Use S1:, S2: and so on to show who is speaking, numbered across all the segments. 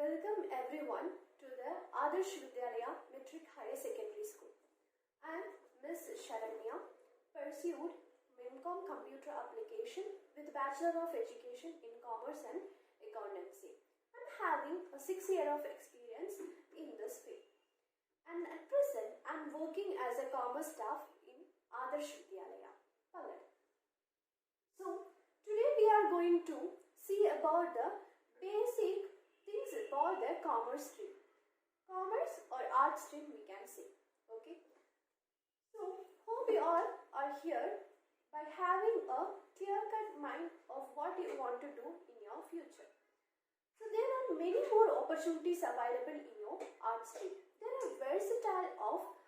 S1: Welcome everyone to the Adarsh Vidyalaya Metric Higher Secondary School. I am Ms. Sharanya, pursued MIMCOM Computer Application with Bachelor of Education in Commerce and Accountancy. I am having a 6 year of experience in this field. And at present, I am working as a commerce staff in Adarsh Vidyalaya, Pallad. So, today we are going to see about the basic things about the commerce stream. Commerce or art stream we can say. Okay. So, hope you all are here by having a clear-cut mind of what you want to do in your future. So, there are many more opportunities available in your art stream. There are versatile of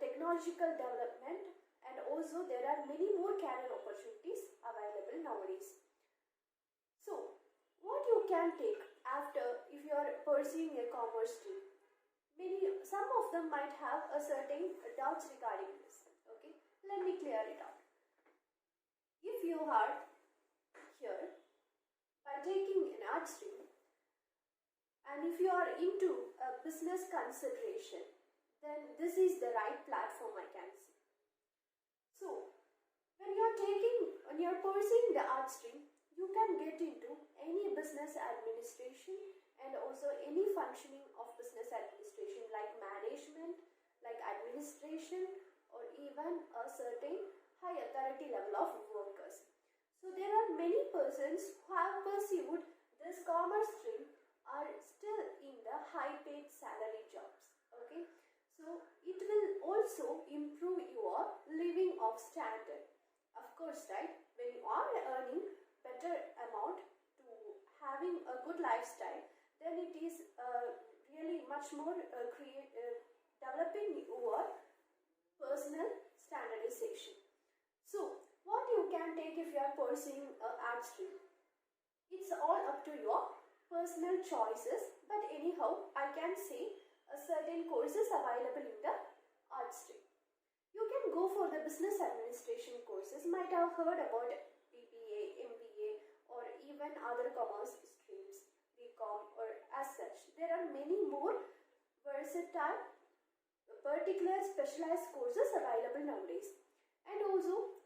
S1: technological development, and also there are many more career opportunities available nowadays. So, what you can take after if you are pursuing a commerce stream? Some of them might have a certain doubts regarding this. Okay, let me clear it out. If you are here by taking an art stream, and if you are into a business consideration, then this is the right platform I can see. So, when you are pursuing the art stream, you can get into any business administration and also any functioning of business administration like management, like administration, or even a certain high authority level of workers. So there are many persons who have pursued this commerce stream are still in the high paid salary jobs. Okay, so it will also improve your living of standard. Of course, right, when you are earning better amount to having a good lifestyle, then it is really much more developing your personal standardization. So, what you can take if you are pursuing an art stream? It's all up to your personal choices, but anyhow, I can say certain courses available in the art stream. You can go for the business administration courses. Might have heard about BBA, MBA, or even other commerce streams, BCom, or as such. There are many more versatile, particular specialized courses available nowadays. And also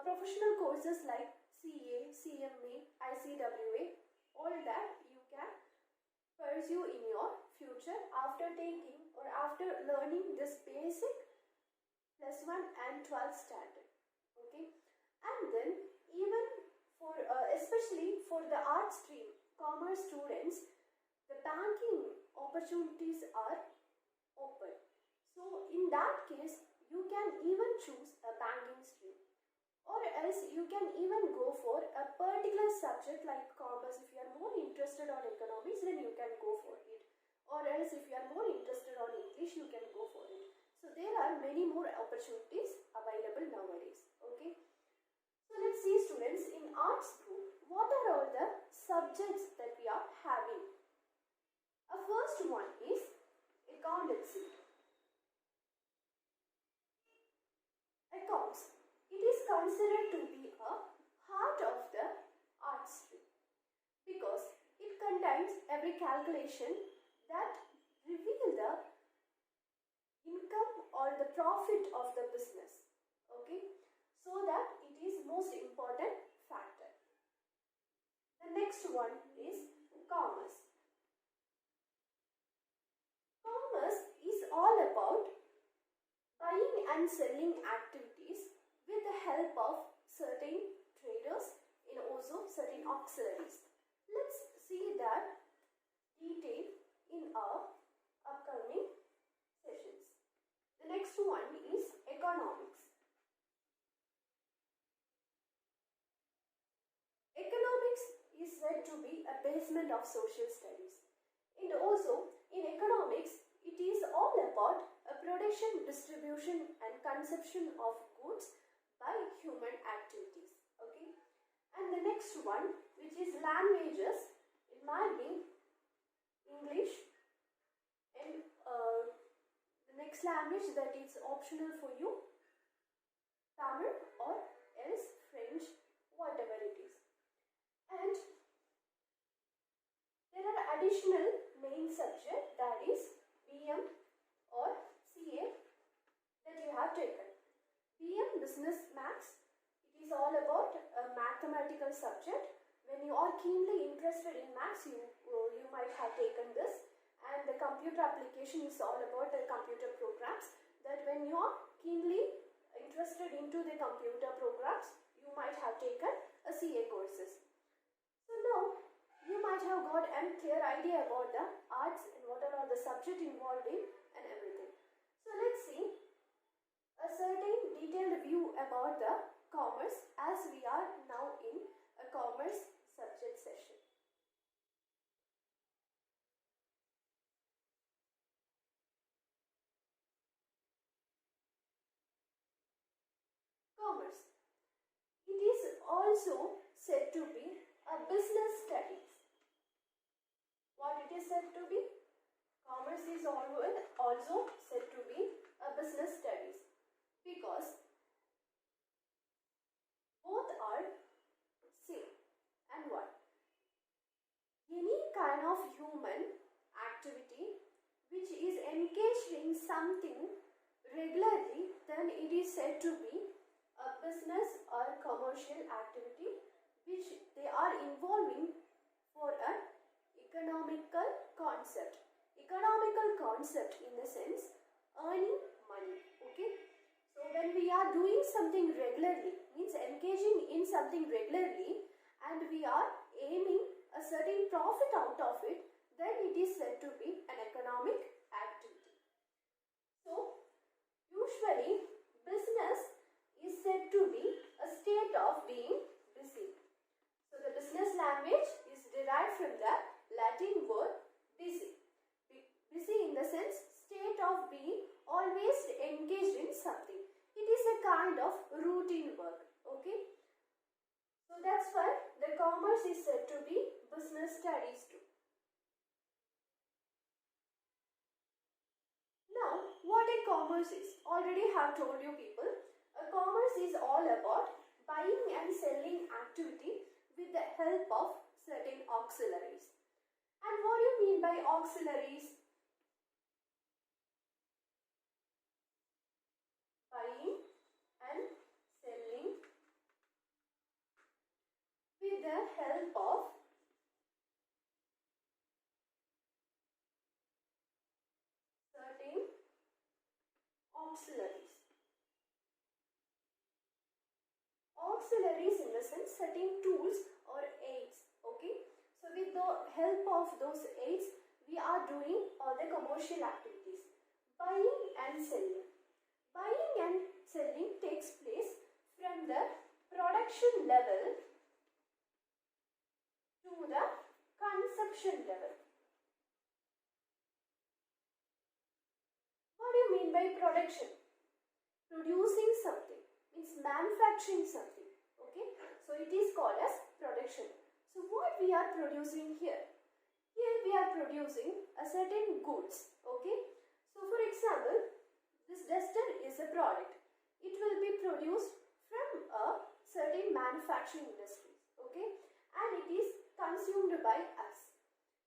S1: professional courses like CA, CMA, ICWA, all that you can pursue in your future after taking or after learning this basic +1 and 12th standard. Okay, and then even for especially for the art stream commerce students, the banking opportunities are open. So in that case, you can even choose a banking stream, or else you can even go for a particular subject like commerce. If you are more interested on economics, then you can go for it, or else if you are more interested on English, you can go for it. So there are many more opportunities available nowadays. Okay, so let's see, students, in arts group, what are all the subjects that we are having? A first one is accountancy. Accounts. It is considered to be a heart of the art stream because it contains every calculation that reveal the income or the profit of the business. Okay, so that it is most important factor. The next one is commerce. Commerce is all about buying and selling activities with the help of certain traders and also certain auxiliaries. Let's see that detail in our upcoming sessions. The next one is economics. Economics is said to be a basement of social studies, and also in economics it is all about a production, distribution and consumption of goods by human activities. Okay, and the next one, which is languages, it might be English, and the next language that is optional for you, Tamil or else French, whatever it is. And there are additional mathematical subject. When you are keenly interested in maths, you might have taken this. And the computer application is all about the computer programs. That when you are keenly interested into the computer programs, you might have taken a CA courses. So now you might have got a clear idea about the arts and what are all the subject involved in and everything. So let's see a certain detailed view about the commerce as we are now in a commerce subject session. Commerce. It is also said to be a business studies. What it is said to be? Commerce is also said to be a business studies because both are same. And what? Any kind of human activity which is engaged in something regularly, then it is said to be a business or commercial activity which they are involving for an economical concept. Economical concept in the sense earning money. Okay. So when we are doing something regularly, means engaging in something regularly, and we are aiming a certain profit out of it, then it is said to be an economic activity. So usually business is said to be a state of being busy. So the business language is derived from the Latin word busy. Busy in the sense state of being always engaged in something. It is a kind of routine work. Okay. So that's why the commerce is said to be business studies too. Now, what a commerce is? Already have told you people. A commerce is all about buying and selling activity with the help of certain auxiliaries. And what do you mean by auxiliaries? Buying and selling with the help of certain auxiliaries. Auxiliaries in the sense certain tools or aids. Okay. So with the help of those aids, we are doing all the commercial activities. Buying and selling. Buying and selling takes place from the production level to the consumption level. What do you mean by production? Producing something means manufacturing something. Okay, so it is called as production. So what we are producing here? Here we are producing a certain goods. Okay, so for example, this duster is a product. It will be produced from a certain manufacturing industry. Okay, and it is consumed by us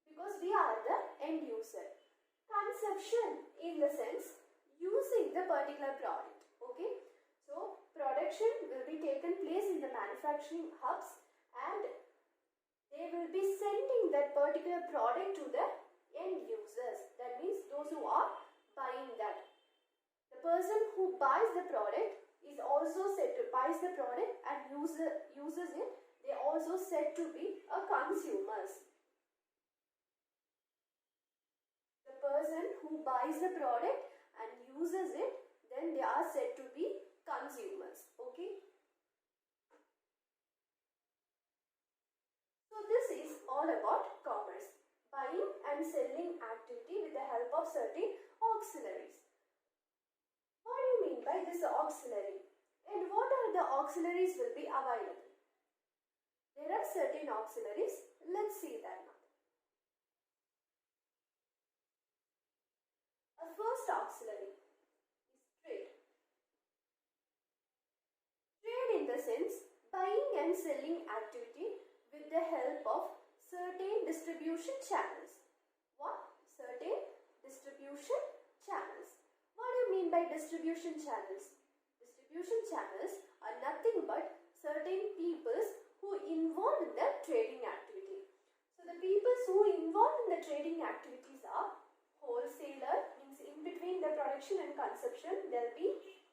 S1: because we are the end user. Consumption in the sense using the particular product. Okay, so production will be taken place in the manufacturing hubs and they will be sending that particular product to the end users. That means those who are buying that. The person who buys the product is also said to buys the product and uses it. They also said to be a consumers. The person who buys the product and uses it, then they are said to be consumers. Okay. So this is all about commerce. Buying and selling activity with the help of certain auxiliaries. What do you mean by this auxiliary? And what are the auxiliaries will be available? There are certain auxiliaries. Let's see that now. A first auxiliary is trade. Trade in the sense buying and selling activity with the help of certain distribution channels. What? Certain distribution channels. What do you mean by distribution channels? Distribution channels are nothing but certain peoples who involved in the trading activity. So the people who involved in the trading activities are wholesaler, means in between the production and consumption there will be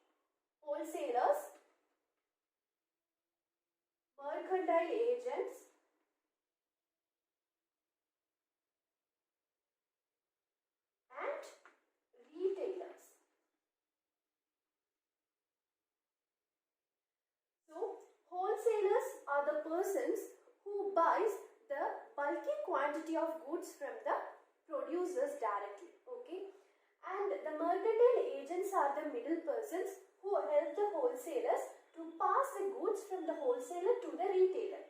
S1: wholesalers, mercantile agents, and retailers. So wholesalers are the persons who buys the bulky quantity of goods from the producers directly, okay? And the mercantile agents are the middle persons who help the wholesalers to pass the goods from the wholesaler to the retailer.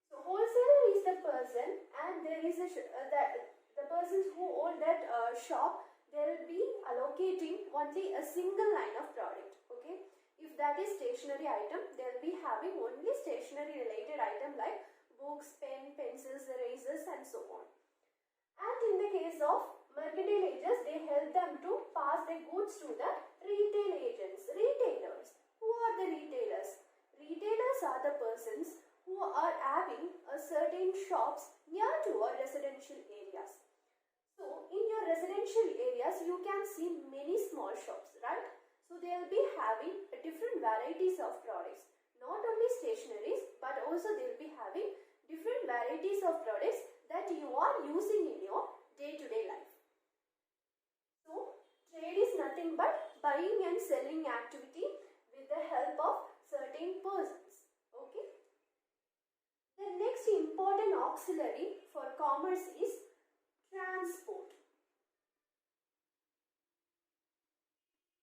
S1: So wholesaler is the person, and there is the persons who own that shop, they will be allocating only a single line of product, okay? If that is stationery item, they will be having only stationery related item like books, pen, pencils, erasers and so on. And in the case of mercantile agents, they help them to pass the goods to the retail agents, retailers. Who are the retailers? Retailers are the persons who are having a certain shops near to our residential areas. So in your residential areas, you can see many small shops, right? So they will be having different varieties of products, not only stationeries, but also they will be having different varieties of products that you are using in your day-to-day life. So trade is nothing but buying and selling activity with the help of certain persons, okay? The next important auxiliary for commerce is transport.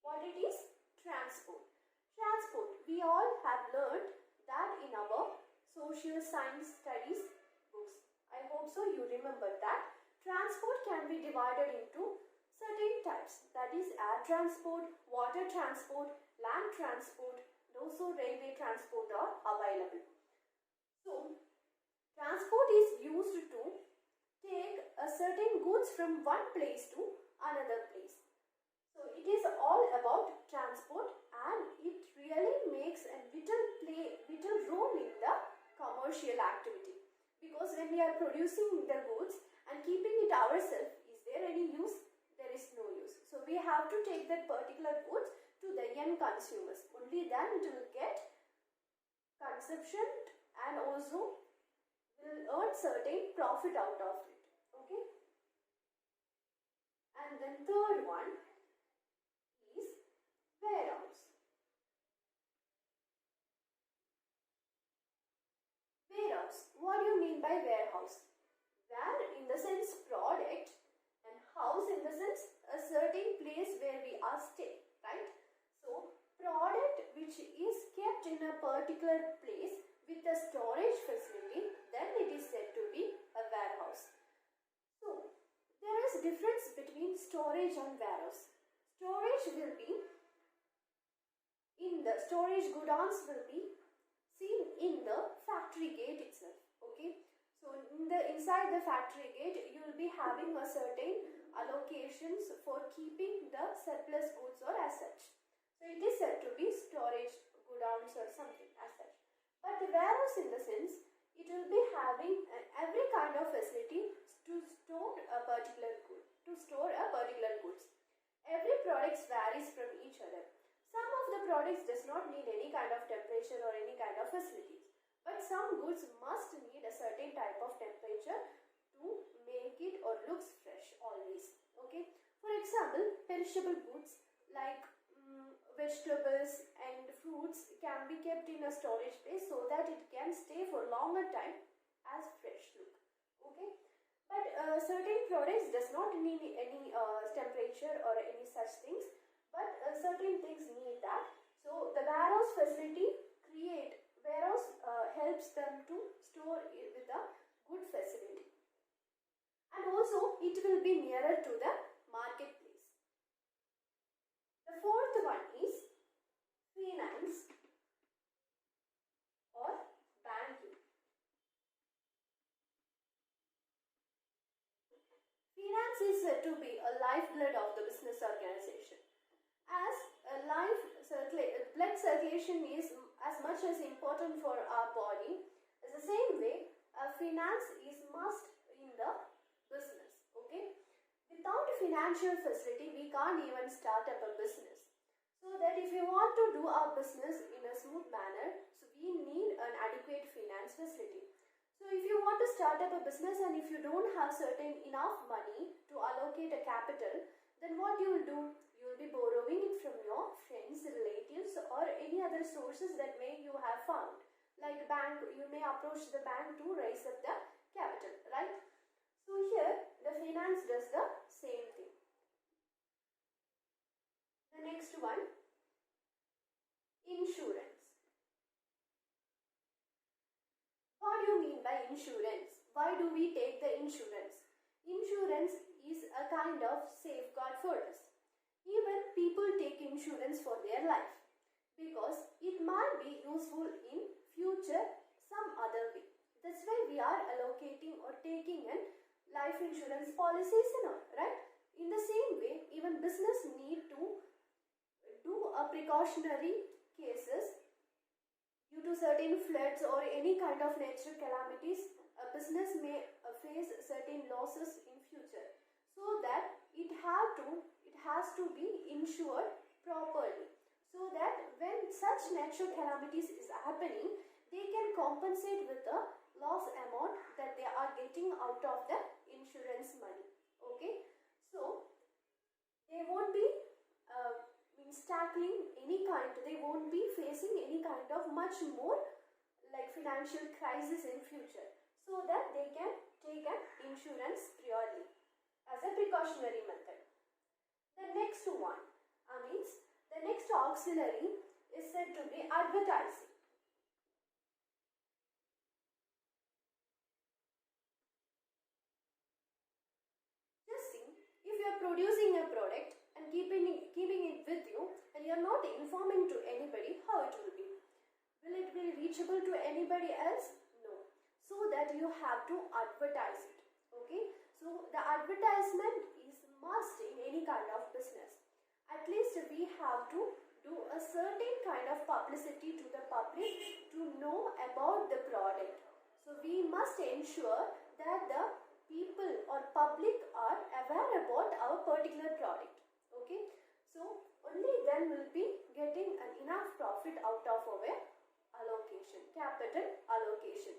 S1: What it is? Transport. Transport. We all have learned that in our social science studies books. I hope so you remember that. Transport can be divided into certain types. That is air transport, water transport, land transport, and also railway transport are available. So, transport is used to take a certain goods from one place to another place. So it is all about transport, and it really makes a vital role in the commercial activity, because when we are producing the goods and keeping it ourselves, is there any use? There is no use. So we have to take that particular goods to the end consumers. Only then it will get consumption and also will earn certain profit out of it. Okay. And then third one is warehouse. Warehouse. What do you mean by warehouse? Where in the sense product, and house in the sense a certain place where we are staying, right? So product which is kept in a particular place with a storage facility, then it is said to be a warehouse. So there is difference between storage and warehouse. Storage will be in the storage godowns will be seen in the factory gate itself, okay? So inside the factory gate, you will be having a certain allocations for keeping the surplus goods or as such. So it is said to be storage godowns or something as such. But the warehouse in the sense, it will be having every kind of facility to store a particular good, goods. Every product varies from each other. Some of the products does not need any kind of temperature or any kind of facilities, but some goods must need a certain type of temperature to make it or looks fresh always, okay? For example, perishable goods like vegetables and fruits can be kept in a storage place so that it can stay for longer time as fresh look, okay? But certain products does not need any temperature or any such things, but certain things need that. So the warehouse facility helps them to store it with a good facility, and also it will be nearer to the marketplace. The fourth one is finance or banking. Finance is said to be a lifeblood of the business organization, as blood circulation is as much as important for our body as the same way, finance is must in the business. Okay, without financial facility, we can't even start up a business. So that if you want to do our business in a smooth manner, so we need an adequate finance facility. So if you want to start up a business and if you don't have certain enough money to allocate a capital, then what you will do? You will be borrowing it from your friends, relatives, or any other sources that may you have found. Like bank, you may approach the bank to raise up the capital, right? So here the finance does the same thing. The next one, insurance. What do you mean by insurance? Why do we take the insurance? Insurance is a kind of safeguard for us. Even people take insurance for their life because it might be useful in future some other way. That's why we are allocating or taking in life insurance policies and all, right? In the same way, even business need to do a precautionary cases due to certain floods or any kind of natural calamities. A business may face certain losses in future, so that it has to be insured properly, so that when such natural calamities is happening, they can compensate with the loss amount that they are getting out of the insurance money. Okay, so they won't be tackling any kind, they won't be facing any kind of much more like financial crisis in future, so that they can take an insurance purely as a precautionary method. The next one, means the next auxiliary is said to be advertising. Just see, if you are producing a product and keeping it with you and you are not informing to anybody, how it will be? Will it be reachable to anybody else? No. So that you have to advertise it. Okay. So the advertisement is must in any kind of business. At least we have to do a certain kind of publicity to the public to know about the product. So we must ensure that the people or public are aware about our particular product. Okay. So only then we'll be getting an enough profit out of our allocation, capital allocation.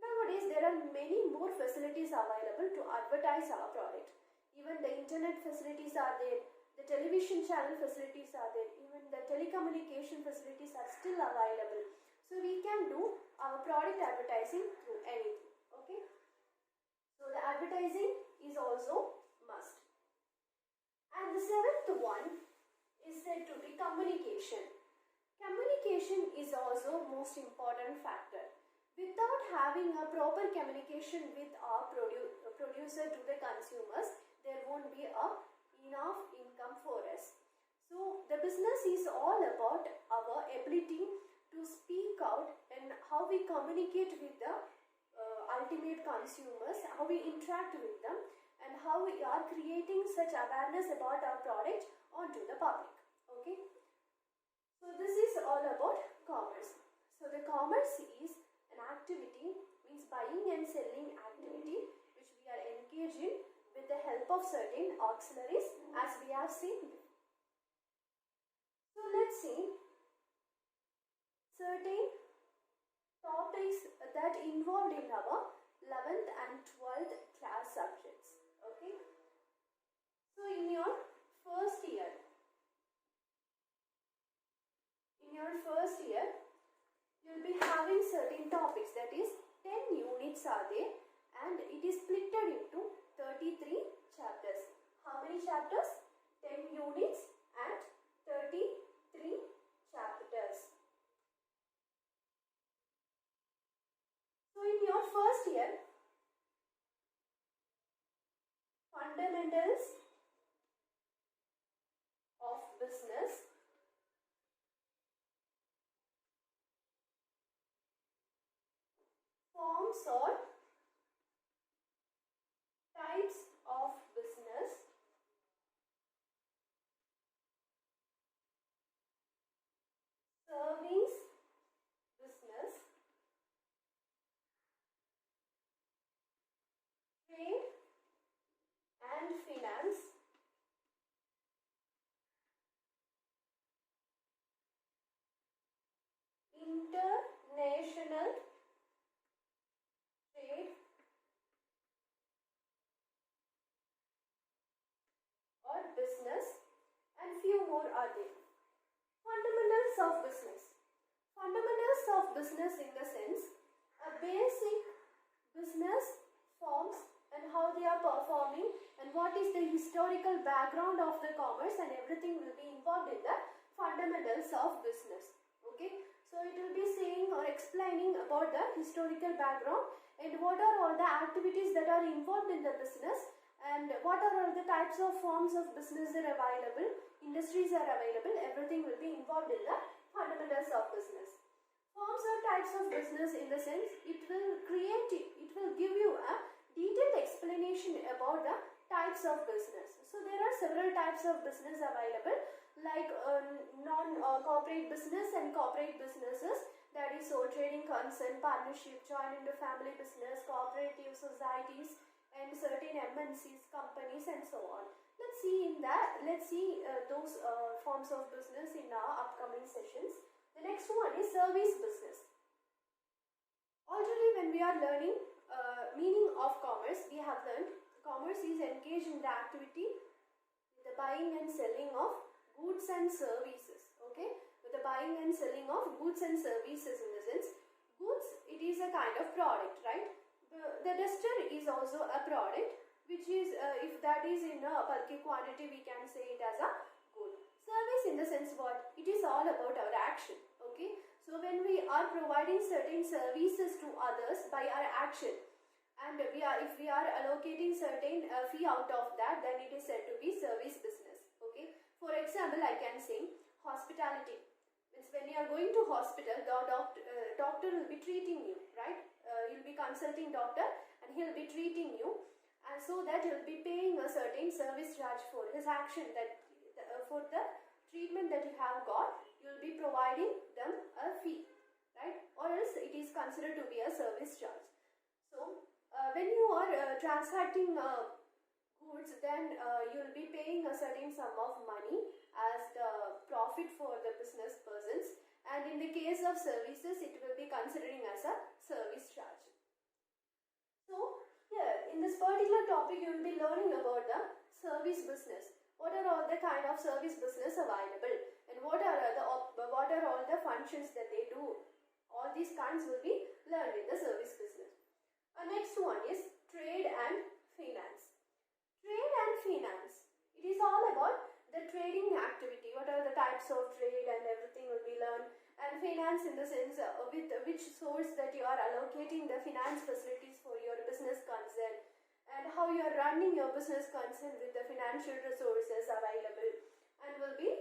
S1: Nowadays there are many more facilities available to advertise our product. Even the internet facilities are there, the television channel facilities are there, even the telecommunication facilities are still available. So we can do our product advertising through anything. Okay. So the advertising is also must. And the seventh one is said to be communication. Communication is also most important factor. Without having a proper communication with our producer to the consumers, there won't be enough income for us. So the business is all about our ability to speak out and how we communicate with the ultimate consumers, how we interact with them, and how we are creating such awareness about our product onto the public. Okay. So this is all about commerce. So the commerce is an activity, means buying and selling activity, which we are engaged in with the help of certain auxiliaries, as we have seen. So let's see certain topics that involved in our 11th and 12th class subjects. Okay. So in your first year, you'll be having certain topics, that is 10 units are there, and it is split into 33 chapters. How many chapters? 10 units and 33 chapters. So in your first year, fundamentals of business, forms or types of business, service business, international trade or business, and few more are there. Fundamentals of business. Fundamentals of business in the sense a basic business forms and how they are performing and what is the historical background of the commerce, and everything will be involved in the fundamentals of business. Okay, so it will be saying or explaining about the historical background and what are all the activities that are involved in the business, and what are all the types of forms of business are available, industries are available, everything will be involved in the fundamentals of business. Forms or types of business in the sense it will give you a detailed explanation about the types of business. So there are several types of business available, like non-corporate business and corporate businesses, that is sole trading, concern, partnership, joint into family business, cooperative societies, and certain MNCs, companies, and so on. Let's see those forms of business in our upcoming sessions. The next one is service business. Already when we are learning meaning of commerce, we have learned commerce is engaged in the activity with the buying and selling of goods and services. Okay, with the buying and selling of goods and services, in the sense goods, it is a kind of product, right? The duster is also a product, which is if that is in a bulky quantity, we can say it as a good. Service in the sense what? It is all about our action. Okay, so when we are providing certain services to others by our action, and if we are allocating certain fee out of that, then it is said to be service business. Okay, for example, I can say hospitality. Means when you are going to hospital, the doctor will be treating you, right? You'll be consulting doctor and he'll be treating you, and so that he'll be paying a certain service charge for his action, that for the treatment that you have got, you'll be providing them a fee, right? Or else it is considered to be a service charge. So when you are transacting goods, then you'll be paying a certain sum of money as the profit for the business persons, and in the case of services, it will be considering as a service charge. So here in this particular topic, you will be learning about the service business. What are all the kind of service business available, and what are all the functions that they do? All these kinds will be learned in the service business. Next one is trade and finance. Trade and finance. It is all about the trading activity. What are the types of trade, and everything will be learned. And finance in the sense with which source that you are allocating the finance facilities for your business concern, and how you are running your business concern with the financial resources available, and will be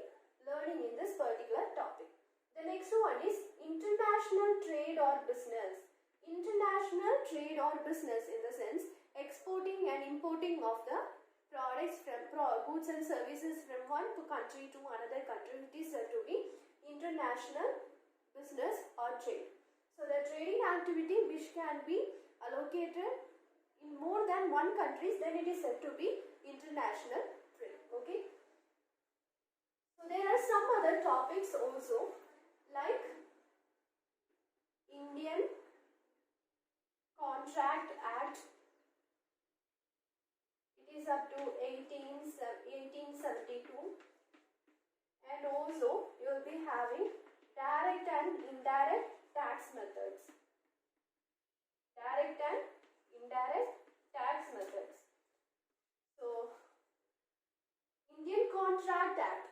S1: learning in this particular topic. The next one is international trade or business. International trade or business in the sense exporting and importing of the products from goods and services from one country to another country. It is said to be international business or trade. So the trading activity which can be allocated in more than one countries, then it is said to be international trade. Okay. So there are some other topics also, like Indian Contract Act. It is up to 1872, and also you will be having direct and indirect tax methods. Direct and indirect tax methods. So Indian Contract Act,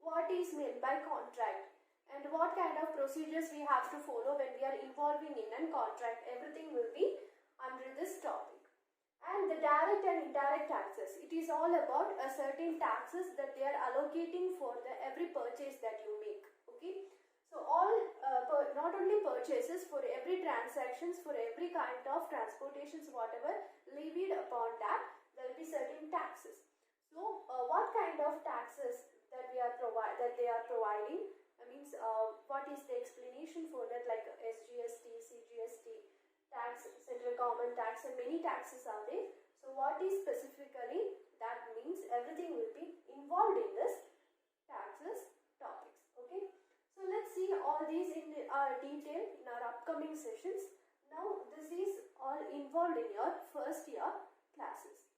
S1: what is meant by contract, and what kind of procedures we have to follow when we are involving in a contract, everything will be under this topic. And the direct and indirect taxes, it is all about a certain taxes that they are allocating for the every purchase that you make. Okay, so all not only purchases, for every transactions, for every kind of transportations, whatever levied upon that, there will be certain taxes. So what kind of taxes that they are providing, means what is the explanation for that, like SGST, CGST tax, central government tax, and many taxes are there. So what is specifically that means, everything will be involved in this taxes topics. Okay, so let's see see all these in detail in our upcoming sessions. Now this is all involved in your first year classes.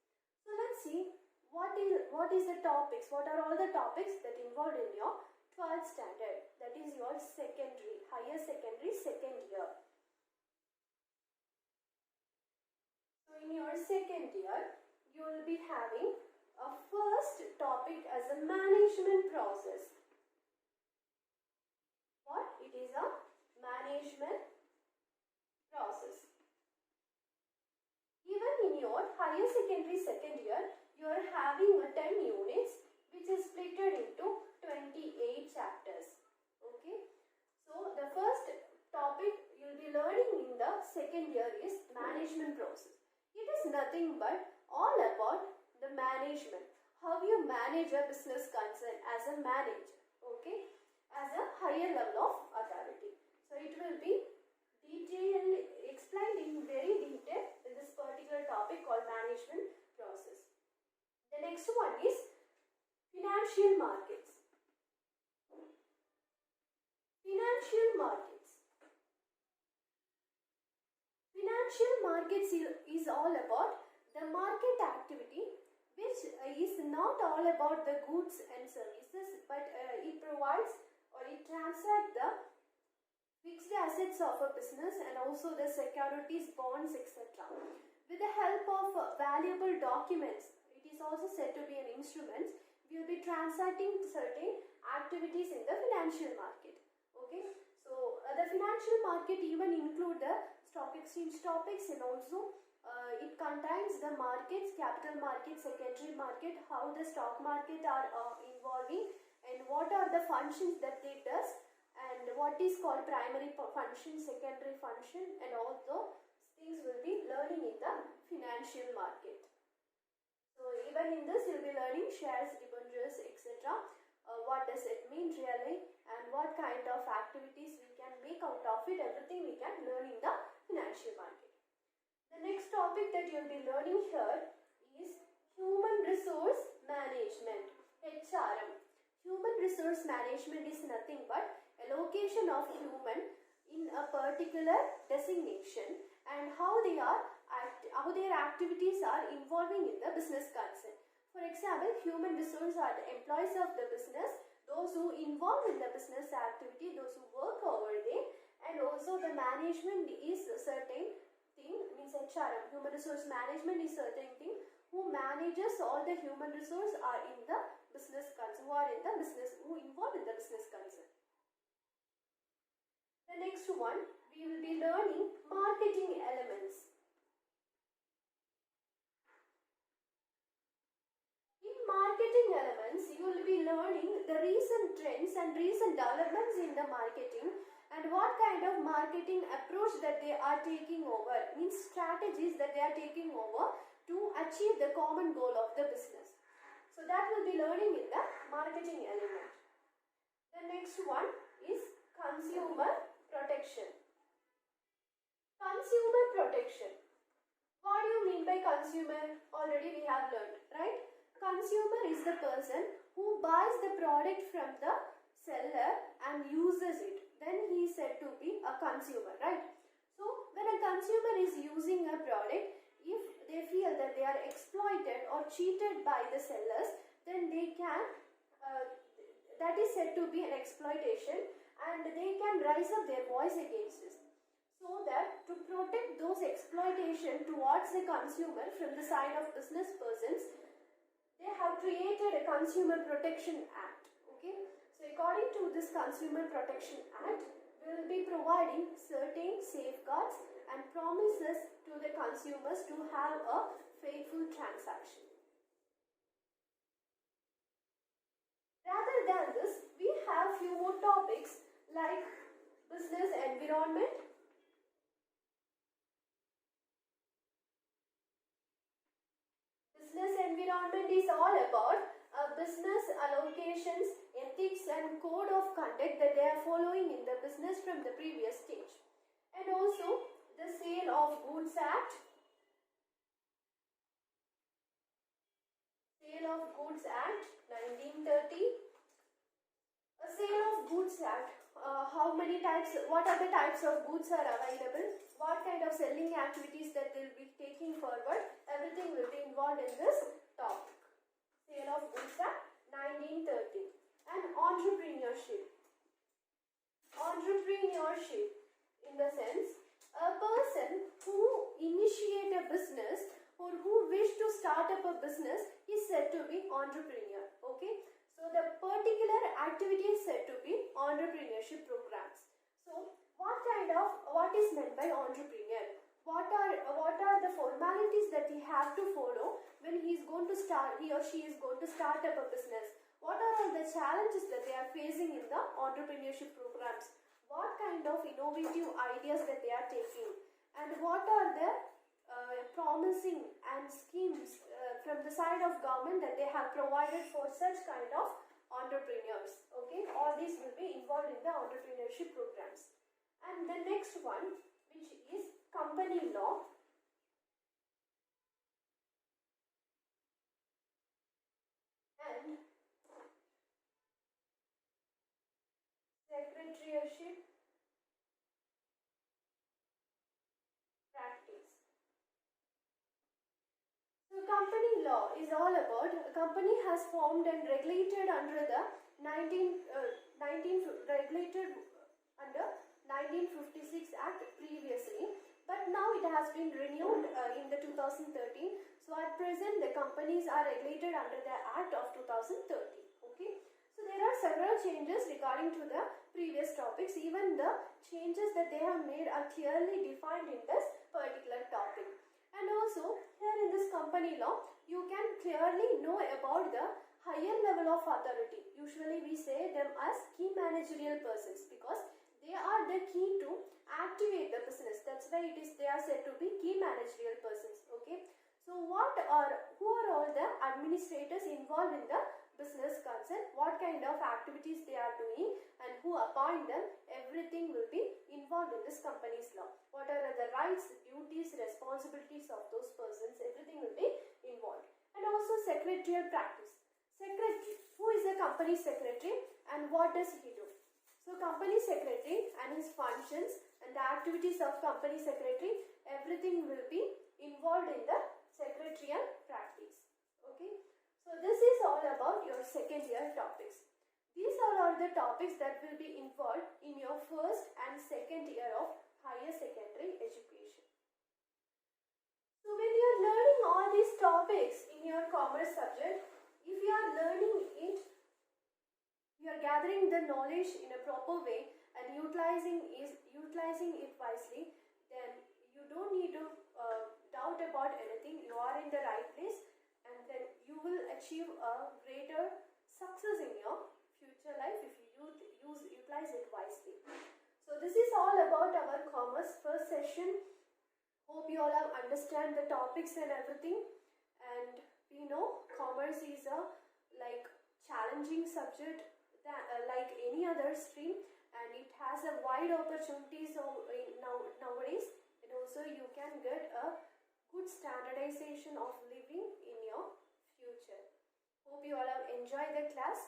S1: So let's see what is the topics, what are all the topics that involved in your 12th standard, that is your secondary, higher secondary second year. So in your second year, you will be having a first topic as a management process. What? It is a management process. Even in your higher secondary second year, you are having a 10 units which is split into 28 chapters. Okay. So the first topic you will be learning in the second year is management process. It is nothing but all about the management. How you manage a business concern as a manager. Okay. As a higher level of authority. So it will be explained in very detail in this particular topic called management process. The next one is financial markets. Financial markets. Financial markets is all about the market activity which is not all about the goods and services, but it provides or it transacts the fixed assets of a business and also the securities, bonds, etc. With the help of valuable documents, it is also said to be an instrument, we will be transacting certain activities in the financial market. Okay, so the financial market even include the stock exchange topics, and also it contains the markets, capital market, secondary market, how the stock market are involving, and what are the functions that it does, and what is called primary function, secondary function, and all those things will be learning in the financial market. So even in this you will be learning shares, debentures, etc. What does it mean really, and what kind of activities we can make out of it, everything we can learn in the financial market. The next topic that you will be learning here is human resource management, HRM. Human resource management is nothing but allocation of human in a particular designation and how their activities are involving in the business concern. For example, human resource are the employees of the business, those who involve in the business activity, those who work over there, and also the management is a certain thing, means HRM, human resource management is certain thing who manages all the human resource are in the business concern, who involved in the business concern. The next one, we will be learning marketing elements. In marketing elements, you will be learning the recent trends and recent developments in the marketing and what kind of marketing approach that they are taking over, means strategies that they are taking over to achieve the common goal of the business. So that will be learning in the marketing element. The next one is consumer protection. Consumer protection. What do you mean by consumer? Already we have learned, right? Consumer is the person who buys the product from the seller and uses it. Then he is said to be a consumer, right? So when a consumer is using a product, if they feel that they are exploited or cheated by the sellers, then they can, that is said to be an exploitation, and they can raise up their voice against this. So that to protect those exploitation towards the consumer from the side of business persons, they have created a Consumer Protection Act. Okay, so according to this Consumer Protection Act, we will be providing certain safeguards and promises to the consumers to have a faithful transaction. Rather than this, we have few more topics like business environment, business environment is all about business allocations, ethics and code of conduct that they are following in the business from the previous stage. And also the Sale of Goods Act, Sale of Goods Act 1930. A Sale of Goods Act how many types, what are the types of goods are available, what kind of selling activities that they'll be taking forward, everything will be involved in this topic. Sale of Goods Act 1930. And entrepreneurship. Entrepreneurship, in the sense, a person who initiate a business or who wish to start up a business is said to be entrepreneur. Okay, so the particular activity is said to be entrepreneurship programs. So what is meant by entrepreneur? What are the formalities that he have to follow when he or she is going to start up a business? What are all the challenges that they are facing in the entrepreneurship programs? What kind of innovative ideas that they are taking? And what are the promising and schemes from the side of government that they have provided for such kind of entrepreneurs? Okay, all these will be involved in the entrepreneurship programs. And the next one, which is company law. And secretariatship practice. So company law is all about a company has formed and regulated under the 1956 Act previously, but now it has been renewed in the 2013. So at present the companies are regulated under the Act of 2013. Okay, so there are several changes regarding to the previous topics. Even the changes that they have made are clearly defined in this particular topic. And also here in this company law, you can clearly know about the higher level of authority. Usually we say them as key managerial persons because they are the key to activate the business. That's why they are said to be key managerial persons. Okay, so who are all the administrators involved in the business concern, what kind of activities they are doing, and who appoint them, everything will be involved in this company's law. What are the rights, duties, responsibilities of those persons, everything will be involved. And also secretarial practice. Secretary, who is the company secretary and what does he do? So company secretary and his functions and the activities of company secretary, everything will be involved in the secretarial practice. Okay, so this is all about your second year topics. These are all the topics that will be involved in your first and second year of higher secondary education. So when you are learning all these topics in your commerce subject, if you are learning it, you are gathering the knowledge in a proper way and utilizing it wisely, then you don't need to doubt about anything. You are in the right place, and then you will achieve a greater success in your future life if you utilize it wisely. So this is all about our commerce first session. Hope you all have understand the topics and everything. And we know commerce is a challenging subject like any other stream, and it has a wide opportunities nowadays, and also you can get a good standardization of living in your future. Hope you all have enjoyed the class.